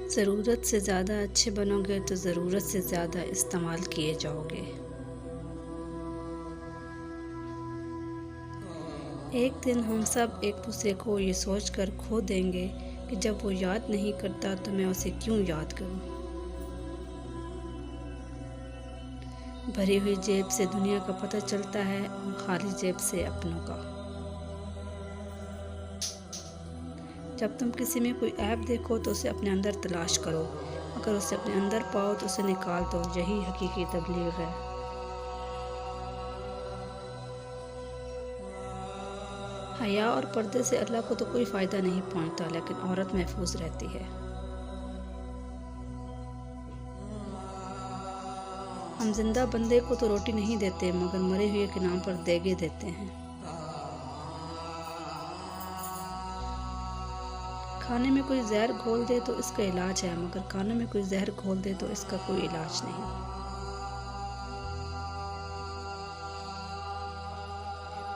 ज़रूरत से ज़्यादा अच्छे बनोगे तो ज़रूरत से ज़्यादा इस्तेमाल किए जाओगे। एक दिन हम सब एक दूसरे को ये सोचकर खो देंगे कि जब वो याद नहीं करता तो मैं उसे क्यों याद करूं। भरी हुई जेब से दुनिया का पता चलता है और खाली जेब से अपनों का। जब तुम किसी में कोई ऐप देखो तो उसे अपने अंदर तलाश करो, अगर उसे अपने अंदर पाओ तो उसे निकाल दो। यही हकीकी तबलीग है। हया और पर्दे से अल्लाह को तो कोई फ़ायदा नहीं पहुंचता, लेकिन औरत महफूज रहती है। हम जिंदा बंदे को तो रोटी नहीं देते, मगर मरे हुए के नाम पर देगे देते हैं। खाने में कोई जहर घोल दे तो इसका इलाज है, मगर कानों में कोई जहर घोल दे तो इसका कोई इलाज नहीं।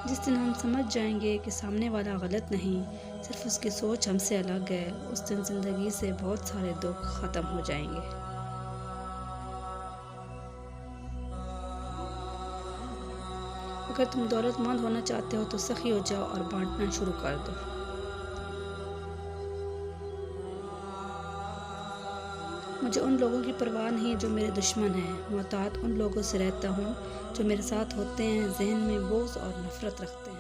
जिस दिन हम समझ जाएंगे कि सामने वाला गलत नहीं, सिर्फ उसकी सोच हमसे अलग है, उस दिन ज़िंदगी से बहुत सारे दुख ख़त्म हो जाएंगे। अगर तुम दौलतमंद होना चाहते हो तो सखी हो जाओ और बांटना शुरू कर दो। मुझे उन लोगों की परवाह नहीं जो मेरे दुश्मन हैं। मोहतात उन लोगों से रहता हूँ जो मेरे साथ होते हैं, जहन में बोझ और नफ़रत रखते हैं।